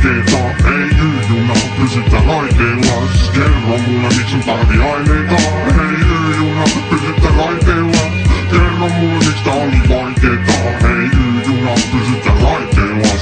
vaikeeta. Ei Y-juna pysytä raiteilla. Kerro mulle miksi sun tarvii aineita. Ei Y-juna pysytä raiteilla. Kerro mulle miksi tää on niin vaikeeta. Ei Y-juna pysytä raiteilla.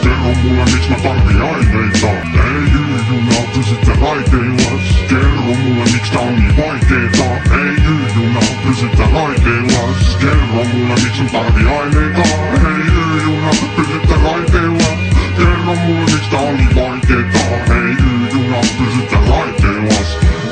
Kerro mulle miksi mä tarvii aineita. Ei Y-juna pysytä raiteilla. Kerro mulle miksi tää on niin vaikeeta. Ei Y-juna pysytä raiteilla. Kerro mulle miksi sun tarvii aineita. Ei Y-juna pysytä raiteilla. Kerro mulle miksi tää on niin vaikeeta. Ei Y-juna pysytä raiteilla.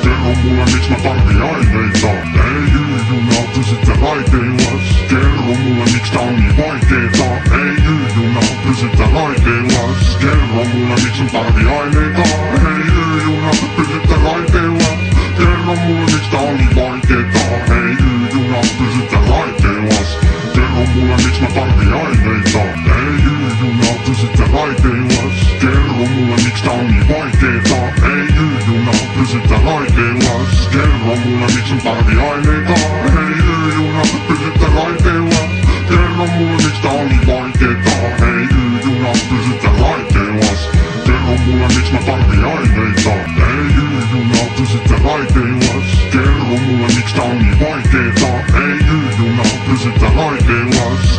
Kerro mulle miksi mä tarvii aineita. Ei Y-juna pysytä raiteilla. Kerro mulle miksi tää on niin vaikeeta. Ei Y-juna pysytä raiteilla. Kerro mulle miksi sun tarvii aineita. Ei Y-juna pysytä raiteilla. Kerro mulle miksi tää on niin vaikeeta. Ei Y-juna pysytä raiteilla. Kerro mulle miksi mä tarvii aineita. Ei Y-juna pysytä raiteilla. Kerro mulle miksi tää on niin vaikeeta. Ei Y-juna pysytä raiteilla. Kerro mulle miksi sun tarvii aineita. Ei Y-juna pysytä raiteilla. Kerro mulle miksi tää on niin vaikeeta. Ei Y-juna pysytä raiteilla. Kerro mulle miksi mä tarvii aineita. Ei Y-juna pysytä raiteilla. Kerro mulle miksi tää on niin vaikeeta. Ei Y-juna pysytä raiteilla.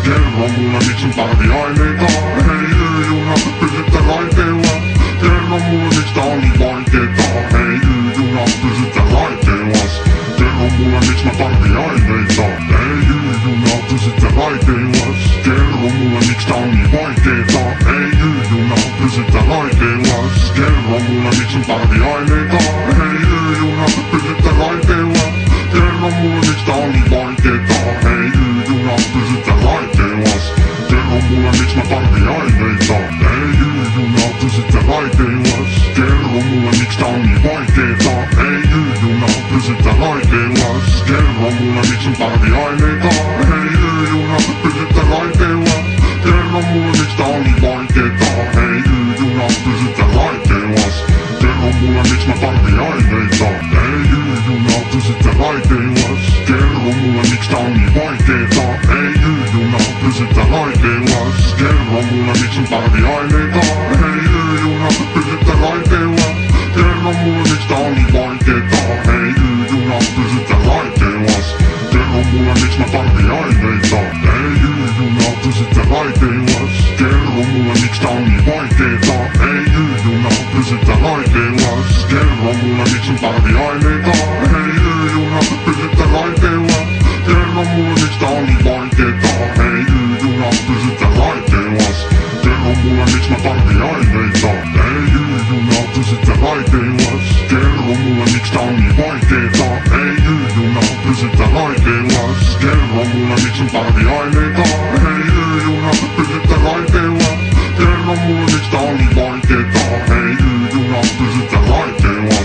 Kerro mulle miksi sun tarvii aineita. Ei Y-juna pysytä raiteilla. Kerro mulle miksi tää on niin vaikeeta. Ei Y-juna pysytä raiteilla. Kerro mulle miksi mä tarvii aineita. Ei Y-juna pysytä raiteilla. Kerro mulle miksi tää on niin vaikeeta. Ei Y-juna pysytä raiteilla. Kerro mulle miksi sun tarvii aineita. Ei Y-juna pysytä raiteilla. Kerro mulle miksi tää on niin vaikeeta. Ei Y-juna pysytä raiteilla. Kerro mulle miksi mä tarvii aineita. Ei Y-juna pysytä raiteilla. Kerro mulle miksi tää on niin vaikeeta. Ei Y-juna pysytä raiteilla. Kerro mulle miksi sun tarvii aineita. Ei Y-juna pysytä raiteilla. Kerro mulle miksi tää on niin vaikeeta. Ei Y-juna pysytä raiteilla. Kerro mulle miksi mä tarvii aineita. Ei Y-juna pysytä raiteilla. Kerro mulle miksi tää on niin vaikeeta. Ei Y-juna pysytä raiteilla. Kerro mulle miksi sun tarvii aineita. Ei Y-juna pysytä raiteilla. Kerro mulle miksi tää on niin vaikeeta. Ei Y-juna pysytä raiteilla. Kerro mulle miksi mä tarvii aineita. Ei Y-juna pysytä raiteilla. Kerro mulle miksi tää on niin vaikeeta. Ei Y-juna pysytä raiteilla. Kerro mulle miksi sun tarvii aineita. Ei Y-juna pysytä raiteilla. Kerro mulle miksi tää on niin vaikeeta. Ei Y-juna pysytä raiteilla. Kerro mulle miksi mä tarvii aineita. Ei Y-juna pysytä raiteilla. Kerro mulle miksi tää on niin vaikeeta. Ei Y-juna pysytä raiteilla. Kerro mulle miksi sun tarvii aineita. Ei Y-juna pysytä raiteilla. Kerro mulle miksi tää on niin vaikeeta. Ei Y-juna pysytä raiteilla.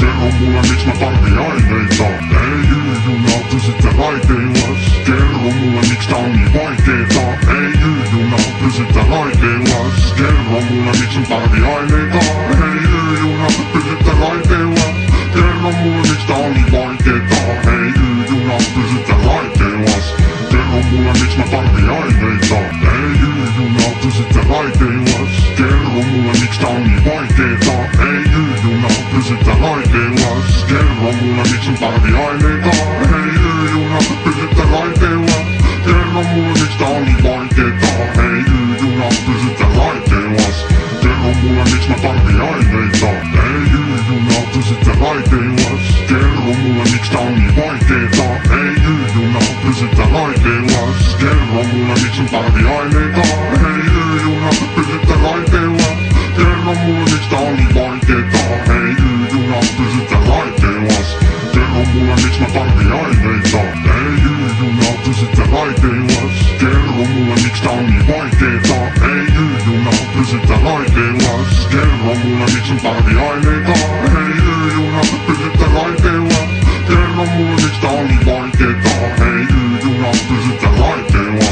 Kerro mulle miksi mä tarvii aineita. Ei Y-juna pysytä raiteilla. Kerro mulle miksi tää on niin vaikeeta. Ei Y-juna pysytä raiteilla. Kerro mulle miksi sun tarvii aineita. Ei Y-juna pysytä raiteilla. Kerro mulle miksi tää on niin vaikeeta. Ei Y-juna pysytä raiteilla. Kerro mulle miksi mä tarvii aineita. Ei Y-juna pysytä raiteilla. Kerro mulle miksi tää on niin vaikeeta. Ei Y-juna pysytä raiteilla. Kerro mulle miksi sun tarvii aineita. Ei Y-juna pysytä raiteilla. Kerro mulle miksi tää on niin vaikeeta. Ei Y-juna pysytä raiteilla. Kerro mulle miksi mä tarvii aineita. Ei Y-juna pysytä raiteilla. Kerro mulle miksi tää on niin vaikeeta. Ei Y-juna pysytä raiteilla. Kerro mulle miksi sun tarvii aineita. Ei Y-juna pysytä raiteilla. Kerro mulle miksi tää on niin vaikeeta. Ei Y-juna pysytä raiteilla. Kerro mulle miksi mä tarvii aineita. Ei Y-juna pysytä raiteilla. Kerro mulle miksi tää on niin vaikeeta. Ei Y-juna pysytä raiteilla. Kerro mulle miksi sun tarvii aineita. Ei Y-juna pysytä raiteilla. Kerro mulle miksi tää on niin vaikeeta. Ei Y-juna pysytä raiteilla.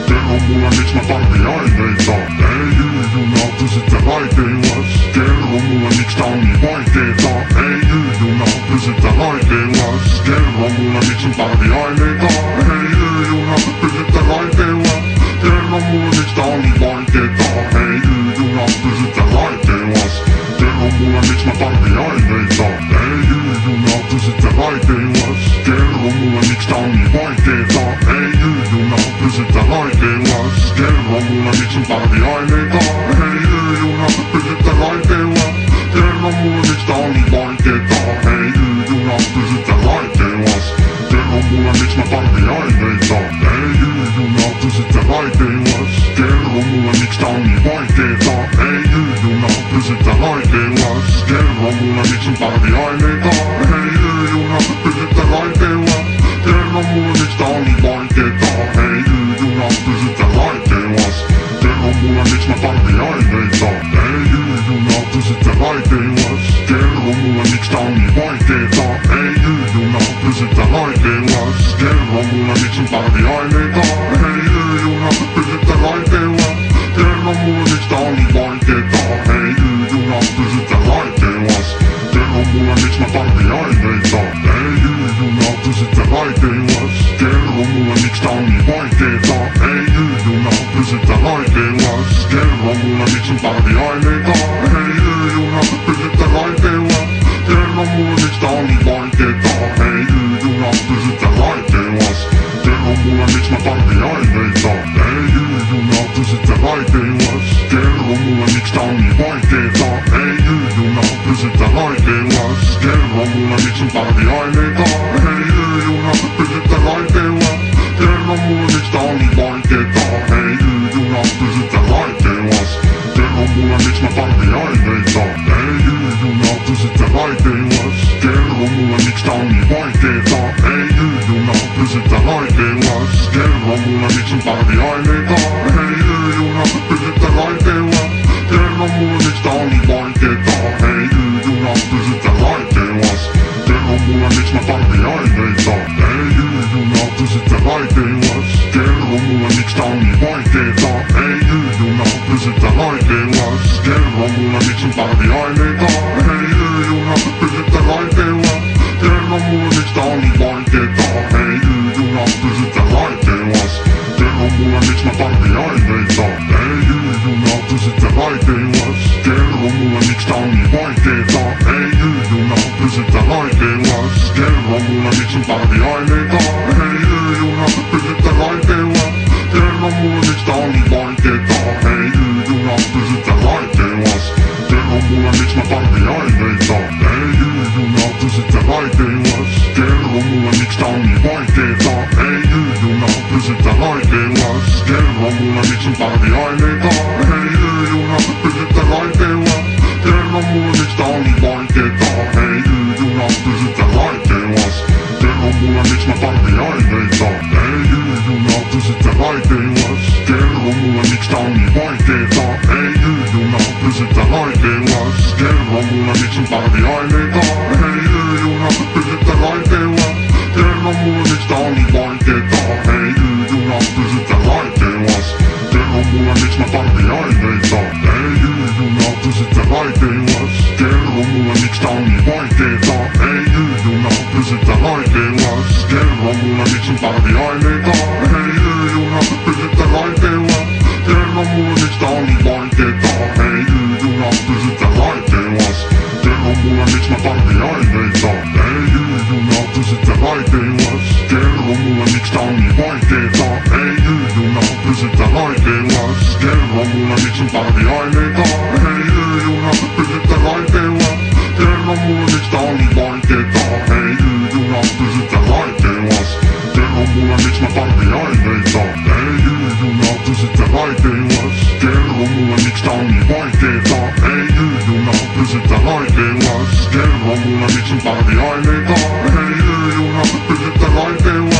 Kerro mulle miksi mä tarvii aineita. Ei Y-juna pysytä raiteilla. Kerro mulle miksi tää on niin vaikeeta. Ei Y-juna pysytä raiteilla. Kerro mulle miksi sun tarvii aineita. Ei Y-juna pysytä raiteilla. Kerro mulle miksi tää on niin vaikeeta. Ei Y-juna pysytä raiteilla. raiteillas. Kerro mulle miks mä tarvii aineita. Ei Y-juna pysytä raiteillas. Kerro mulle miks tää on niin vaikeeta. Ei Y-juna pysytä raiteillas. Kerro mulle miks sun tarvii aineita. Ei Y-juna pysytä raiteillas. Kerro mulle miks tää on niin vaikeeta. Ei Y-juna pysytä raiteillas. Kerro mulle miks mä tarvii aineita. Ei Y-juna pysytä raiteillas. Kerro mulle miks tää on niin vaikeeta. Ei Y-juna pysytä raiteillas. Kerro mulle miks sun tarvii aineita. Ei Y-juna pysytä raiteillas. Kerro mulle miks tää on niin vaikeeta. Ei Y-juna pysytä raiteillas. Kerro mulle miks mä tarvii aineita. Ei Y-juna pysytä raiteillas. Kerro mulle miks tää on niin vaikeeta. Ei Y-juna pysytä raiteillas. Kerro mulle miks sun tarvii aineita. Ei Y-juna pysytä raiteillas. Kerro mulle miks tää on niin vaikeeta. Ei Y-juna pysytä raiteillas. Kerro mulle miks mä tarvii aineita. Ei Y-juna pysytä raiteillas. Kerro mulle miks tää on niin vaikeeta. Ei Y-juna pysytä raiteillas. Kerro mulle miks sun tarvii aineita. Ei Y-juna pysytä raiteillas. Kerro mulle miks tää on niin vaikeeta. Ei Y-juna pysytä raiteillas. Kerro mulle miks mä tarvii aineita. Ei Y-juna pysytä raiteillas. Kerro mulle miks tää on niin vaikeeta. Ei Y-juna pysytä raiteillas. Kerro mulle miks sun tarvii aineita. Ei Y-juna pysytä raiteillas. Kerro mulle miks tää on niin vaikeeta. Ei Y-juna pysytä raiteillas. Kerro mulle miks mä tarvii aineita. Ei Y-juna pysytä raiteillas. Kerro mulle miks tää on niin vaikeeta. Ei Y-juna pysytä raiteillas. Kerro mulle miks sun tarvii aineita. Ei Y-juna pysytä raiteillas. Kerro mulle miks tää on niin vaikeeta. Ei Y-juna pysytä raiteillas. Kerro mulle miks mä tarvii aineita. Ei Y-juna pysytä raiteillas. Kerro mulle miks tää on niin vaikeeta. Ei Y-juna pysytä raiteillas. Kerro mulle miks sun tarvii aineita. Ei Y-juna pysytä raiteillas. Kerro mulle miks tää on niin vaikeeta. Ei Y-juna pysytä raiteillas. Kerro mulle miks mä tarvii aineita. Ei Y-juna pysytä raiteillas. Kerro mulle miks tää on niin vaikeeta. Ei Y-juna pysytä raiteillas. Kerro mulle miks sun tarvii aineita. Ei Y-juna pysytä raiteillas. Kerro mulle miks tää on niin vaikeeta. Ei Y-juna pysytä raiteillas. Kerro mulle miks mä tarvii aineita. Ei Y-juna pysytä raiteillas. Kerro mulle miks tää on niin vaikeeta. Ei Y-juna pysytä raiteillas. Kerro mulle miks sun tarvii aineita. Ei Y-juna pysytä raiteillas. Kerro mulle miks tää on niin vaikeeta. Ei Y-juna pysytä raiteillas. Kerro mulle miks mä tarvii aineita. Ei Y-juna pysytä raiteillas. Kerro mulle miks tää on niin vaikeeta. Ei Y-juna pysytä raiteillas. Kerro mulle miks sun tarvii aineita. Ei Y-juna pysytä raiteillas. Kerro mulle miks tää on niin vaikeeta. Ei Y-juna pysytä raiteillas. Kerro mulle miks mä tarvii aineita. Ei Y-juna pysytä raiteillas. Kerro mulle miks tää on niin vaikeeta. Ei Y-juna pysytä raiteillas. Kerro mulle miks sun tarvii aineita. Ei Y-juna pysytä raiteillas. Kerro mulle miks tää on niin vaikeeta. Ei Y-juna pysytä raiteillas. Kerro mulle miks mä tarvii aineita. Ei Y-juna pysytä raiteillas. Kerro mulle miks tää on niin vaikeeta. Ei Y-juna pysytä raiteillas. Kerro mulle miks sun tarvii aineita. Ei Y-juna pysytä raiteillas. Kerro mulle miks tää on niin vaikeeta. Ei Y-juna pysytä raiteillas. Kerro mulle miks mä tarvii aineita. Ei Y-juna pysytä raiteillas. Kerro mulle miks tää on niin vaikeeta. Ei Y-juna pysytä raiteillas. Kerro mulle miks sun tarvii aineita. Ei Y-juna pysytä raiteillas.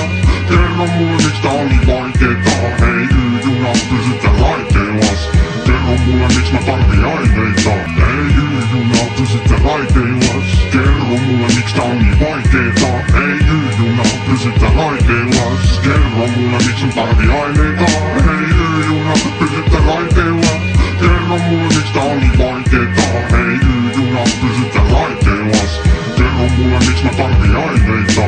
Kerro mulle miks tää on niin vaikeeta. Ei Y-juna pysytä raiteillas. Kerro mulle miks mä tarvii aineita. Ei Y-juna pysytä raiteillas. Kerro mulle miks tää on niin vaikeeta. Ei Y-juna pysytä raiteillas. Kerro mulle miks sun tarvii aineita. Ei Y-juna pysytä raiteillas. Kerro mulle